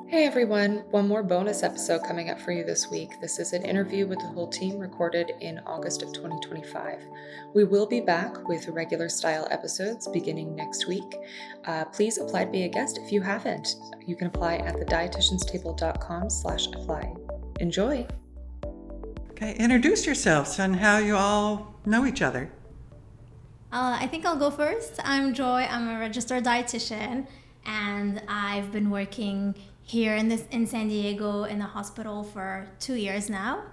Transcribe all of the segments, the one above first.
Hey everyone, one more bonus episode coming up for you this week. This is an interview with the whole team recorded in August of 2025. We will be back with regular style episodes beginning next week. Please apply to be a guest if you haven't. You can apply at thedietitianstable.com/apply. Enjoy! Okay, introduce yourselves and how you all know each other. I think I'll go first. I'm Joy. I'm a registered dietitian, and I've been working here in San Diego in the hospital for 2 years now,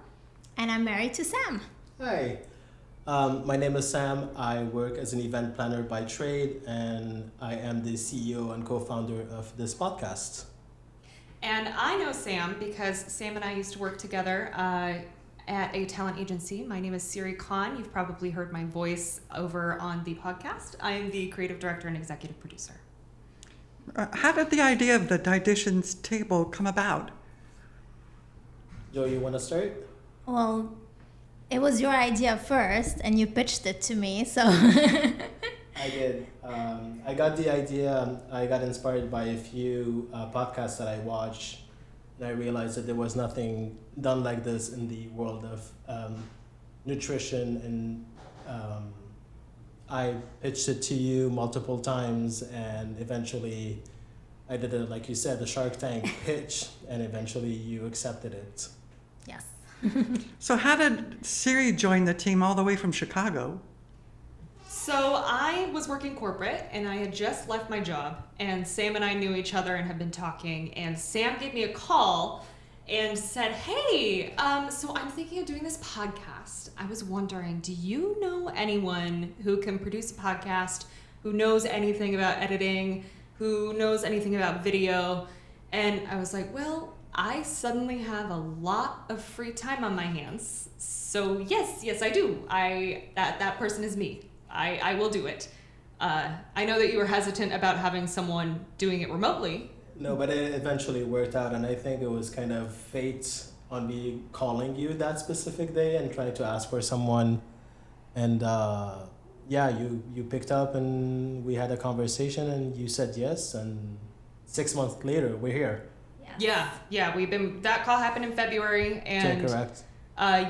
and I'm married to Sam. Hi, my name is Sam. I work as an event planner by trade, and I am the CEO and co-founder of this podcast. And I know Sam because Sam and I used to work together at a talent agency. My name is Siri. You've probably heard my voice over on the podcast. I am the creative director and executive producer. How did the idea of the Dietitian's Table come about? Joe, you want to start? Well, it was your idea first, and you pitched it to me, so. I did. I got the idea. I got inspired by a few podcasts that I watched, and I realized that there was nothing done like this in the world of nutrition, and I pitched it to you multiple times, and eventually I did it, like you said, the Shark Tank pitch, and eventually you accepted it. Yes. So how did Siri join the team all the way from Chicago? So I was working corporate and I had just left my job, and Sam and I knew each other and had been talking, and Sam gave me a call and said, hey, so I'm thinking of doing this podcast. I was wondering, do you know anyone who can produce a podcast, who knows anything about editing, who knows anything about video? And I was like, well, I suddenly have a lot of free time on my hands. So yes, I do. That person is me. I will do it. I know that you were hesitant about having someone doing it remotely. No, but it eventually worked out, and I think it was kind of fate on me calling you that specific day and trying to ask for someone. And you picked up and we had a conversation and you said yes, and 6 months later we're here. Yes. Yeah. That call happened in February, and Correct.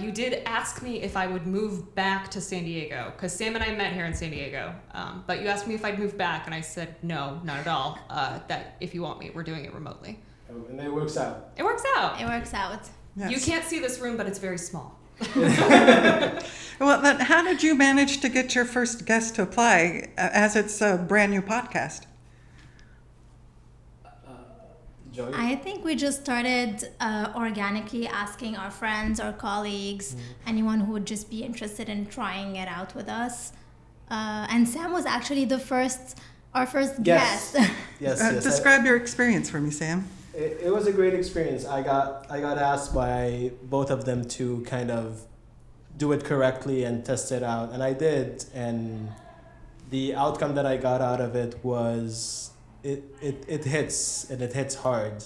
You did ask me if I would move back to San Diego, because Sam and I met here in San Diego. But you asked me if I'd move back, and I said no, not at all. That if you want me, we're doing it remotely. And it works out. It works out. It works out. Yes. You can't see this room, but it's very small. Well, then how did you manage to get your first guest to apply, as it's a brand new podcast? Joey? I think we just started organically asking our friends or colleagues, anyone who would just be interested in trying it out with us. And Sam was actually our first Yes. guest. Yes. Describe your experience for me, Sam. It was a great experience. I got asked by both of them to kind of do it correctly and test it out, and I did. And the outcome that I got out of it was it hits, and it hits hard,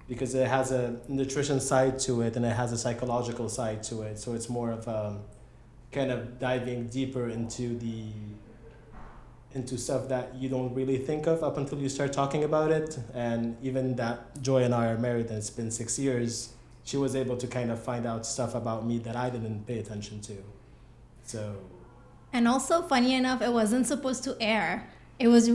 because it has a nutrition side to it and it has a psychological side to it. So it's more of kind of diving deeper into stuff that you don't really think of up until you start talking about it. And even that Joy and I are married and it's been 6 years, she was able to kind of find out stuff about me that I didn't pay attention to. So. And also, funny enough, it wasn't supposed to air. It was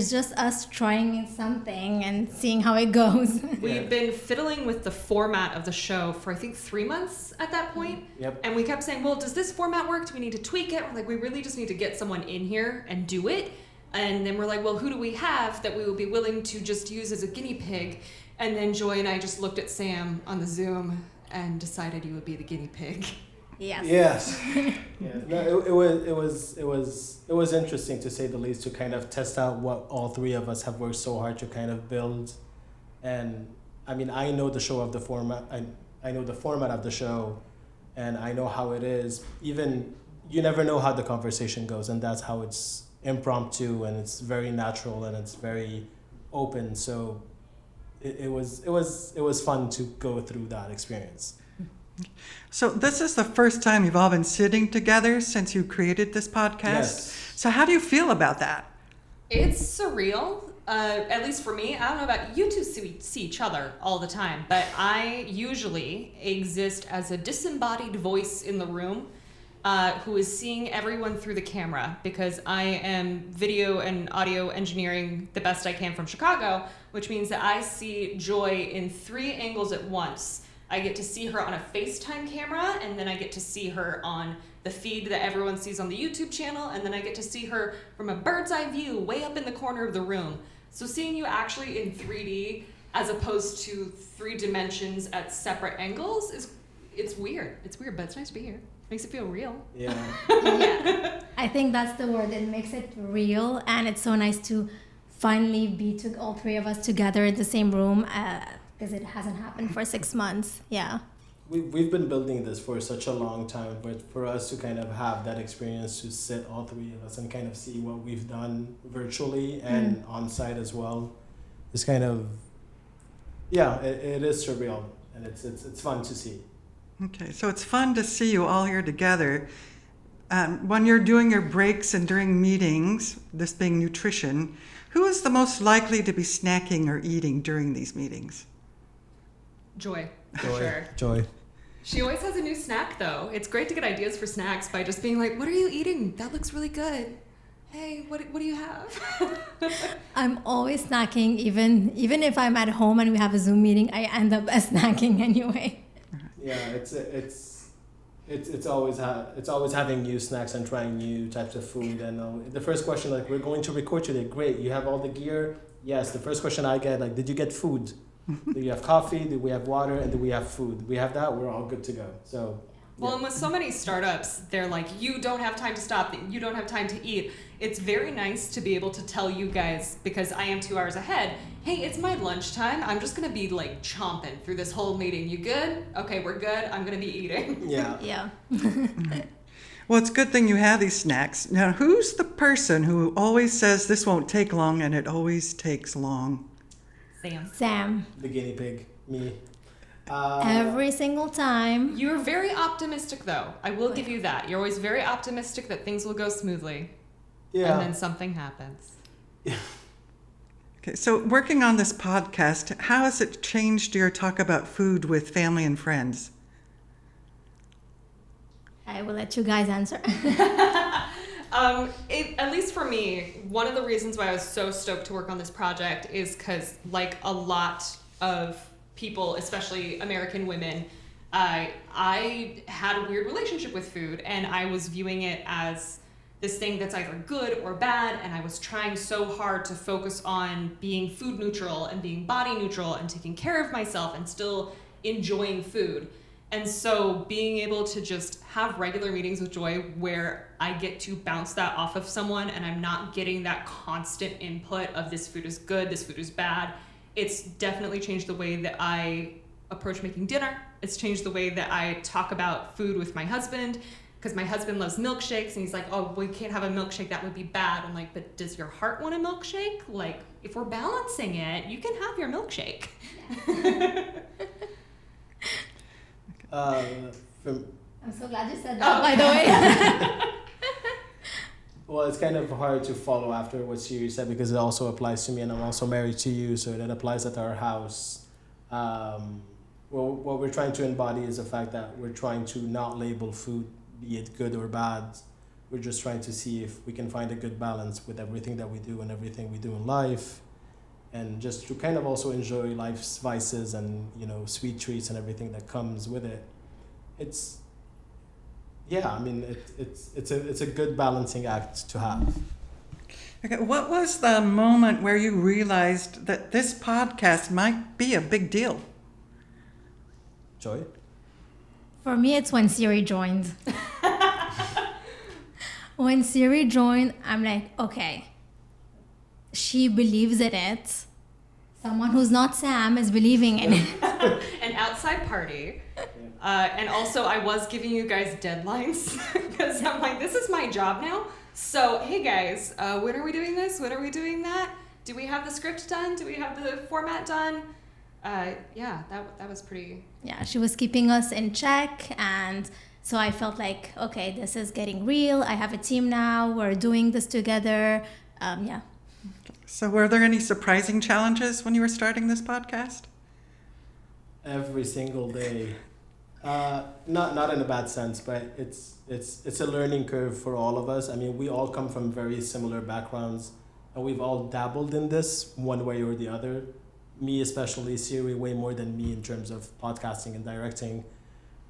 just us trying something and seeing how it goes. We've been fiddling with the format of the show for I think 3 months at that point. Yep. And we kept saying, well, does this format work? Do we need to tweak it? We're like, we really just need to get someone in here and do it. And then we're like, well, who do we have that we will be willing to just use as a guinea pig? And then Joy and I just looked at Sam on the Zoom and decided you would be the guinea pig. Yes. Yes. Yeah. No, it was interesting, to say the least, to kind of test out what all three of us have worked so hard to kind of build. And I mean, I know the show of the format. I know the format of the show, and I know how it is. Even you never know how the conversation goes, and that's how it's impromptu, and it's very natural, and it's very open. So it was fun to go through that experience. So this is the first time you've all been sitting together since you created this podcast. Yes. So how do you feel about that? It's surreal. at least for me, I don't know about you two see each other all the time, but I usually exist as a disembodied voice in the room who is seeing everyone through the camera because I am video and audio engineering the best I can from Chicago, which means that I see Joy in 3 angles at once. I get to see her on a FaceTime camera, and then I get to see her on the feed that everyone sees on the YouTube channel, and then I get to see her from a bird's eye view way up in the corner of the room. So seeing you actually in 3D as opposed to 3 dimensions at separate angles it's weird. It's weird, but it's nice to be here. Makes it feel real. Yeah. Yeah, I think that's the word. It makes it real, and it's so nice to finally be all 3 of us together in the same room because it hasn't happened for 6 months. Yeah. We've been building this for such a long time, but for us to kind of have that experience to sit all 3 of us and kind of see what we've done virtually and on site as well is kind of, it is surreal, and it's fun to see. Okay, so it's fun to see you all here together. When you're doing your breaks and during meetings, this being nutrition, who is the most likely to be snacking or eating during these meetings? Joy, for sure. Joy. She always has a new snack, though. It's great to get ideas for snacks by just being like, what are you eating? That looks really good. Hey, what do you have? I'm always snacking, even if I'm at home and we have a Zoom meeting, I end up snacking anyway. Yeah, it's always having new snacks and trying new types of food. And the first question, like, we're going to record today. Great, you have all the gear. Yes. The first question I get, like, did you get food? Do you have coffee? Do we have water? And do we have food? We have that. We're all good to go. So. Well, and with so many startups, they're like, you don't have time to stop, you don't have time to eat. It's very nice to be able to tell you guys, because I am 2 hours ahead, hey, it's my lunchtime. I'm just going to be like chomping through this whole meeting. You good? Okay, we're good. I'm going to be eating. Yeah. Yeah. Well, it's a good thing you have these snacks. Now, who's the person who always says this won't take long and it always takes long? Sam. The guinea pig. Me. Every single time. You're very optimistic, though. I will give you that. You're always very optimistic that things will go smoothly. Yeah. And then something happens. Okay, so working on this podcast, how has it changed your talk about food with family and friends? I will let you guys answer. At least for me, one of the reasons why I was so stoked to work on this project is because, like a lot of people, especially American women, I had a weird relationship with food, and I was viewing it as this thing that's either good or bad, and I was trying so hard to focus on being food neutral and being body neutral and taking care of myself and still enjoying food. And so being able to just have regular meetings with Joy where I get to bounce that off of someone and I'm not getting that constant input of this food is good, this food is bad, it's definitely changed the way that I approach making dinner. It's changed the way that I talk about food with my husband, because my husband loves milkshakes and he's like, oh, we can't have a milkshake, that would be bad. I'm like, but does your heart want a milkshake? Like, if we're balancing it, you can have your milkshake. I'm so glad you said that, by the way. Well, it's kind of hard to follow after what Siri said because it also applies to me, and I'm also married to you, so that applies at our house. Well, what we're trying to embody is the fact that we're trying to not label food, be it good or bad. We're just trying to see if we can find a good balance with everything that we do and everything we do in life, and just to kind of also enjoy life's vices and, you know, sweet treats and everything that comes with it. It's a good balancing act to have. Okay, what was the moment where you realized that this podcast might be a big deal? Joy? For me, it's when Siri joined. When Siri joined, I'm like, okay, she believes in it. Someone who's not Sam is believing in it. An outside party. And also, I was giving you guys deadlines because I'm like, this is my job now. So, hey guys, when are we doing this? When are we doing that? Do we have the script done? Do we have the format done? Yeah, that was pretty... Yeah, she was keeping us in check, and so I felt like, okay, this is getting real. I have a team now. We're doing this together. Yeah. So were there any surprising challenges when you were starting this podcast? Every single day. Not in a bad sense, but it's a learning curve for all of us. I mean, we all come from very similar backgrounds, and we've all dabbled in this one way or the other. Me especially, Siri way more than me in terms of podcasting and directing.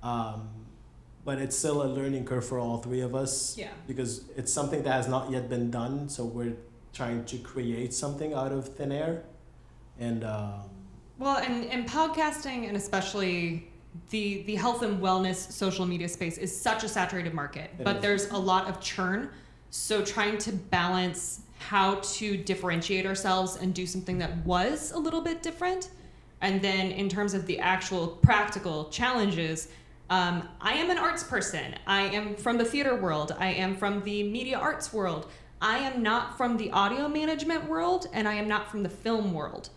But it's still a learning curve for all three of us. Yeah. Because it's something that has not yet been done, so we're trying to create something out of thin air. And Well, and podcasting, and especially the health and wellness social media space, is such a saturated market, It but is. there's a lot of churn. So trying to balance how to differentiate ourselves and do something that was a little bit different. And then in terms of the actual practical challenges, I am an arts person. I am from the theater world. I am from the media arts world. I am not from the audio management world, and I am not from the film world.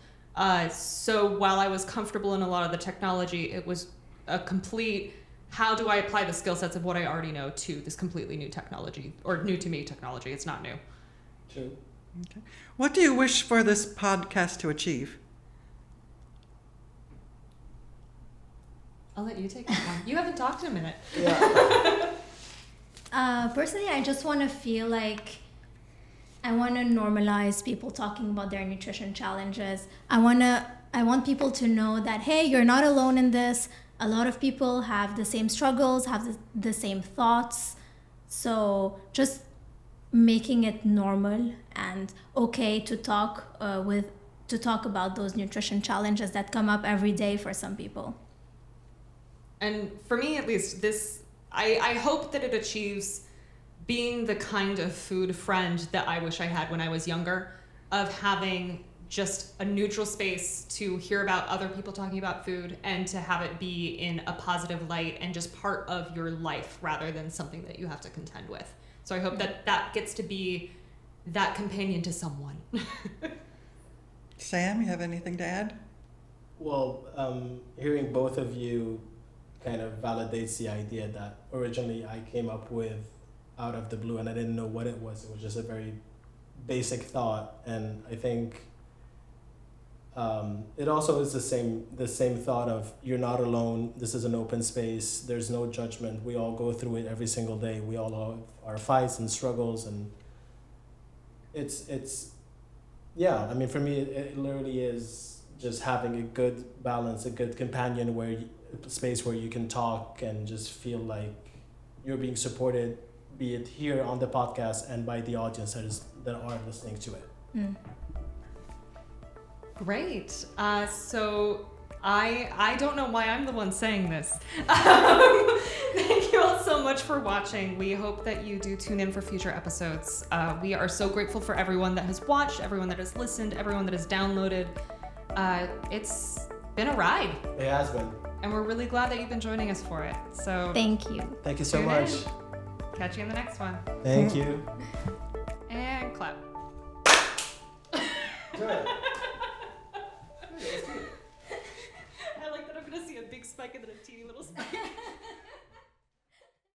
So while I was comfortable in a lot of the technology, it was a complete, how do I apply the skill sets of what I already know to this completely new technology, or new to me technology? It's not new. true. Okay. What do you wish for this podcast to achieve? I'll let you take that one. You haven't talked in a minute. Yeah. Personally, I just want to feel like I want to normalize people talking about their nutrition challenges. I want people to know that, hey, you're not alone in this. A lot of people have the same struggles, have the same thoughts. So just making it normal and okay to talk about those nutrition challenges that come up every day for some people. And for me, at least, I hope that it achieves being the kind of food friend that I wish I had when I was younger, of having just a neutral space to hear about other people talking about food and to have it be in a positive light and just part of your life rather than something that you have to contend with. So I hope that gets to be that companion to someone. Sam, you have anything to add? Well, hearing both of you kind of validates the idea that originally I came up with out of the blue, and I didn't know what it was. It was just a very basic thought, and I think it also is the same thought of, you're not alone. This is an open space. There's no judgment. We all go through it every single day. We all have our fights and struggles, and it's yeah. I mean, for me, it literally is just having a good balance, a good companion, a space where you can talk and just feel like you're being supported, be it here on the podcast and by the audience that are listening to it. Mm. Great. So I don't know why I'm the one saying this. Thank you all so much for watching. We hope that you do tune in for future episodes. We are so grateful for everyone that has watched, everyone that has listened, everyone that has downloaded. It's been a ride. It has been. And we're really glad that you've been joining us for it. So Thank you. Thank you so Tune much. in. Catch you in the next one. Thank you. And clap. Good.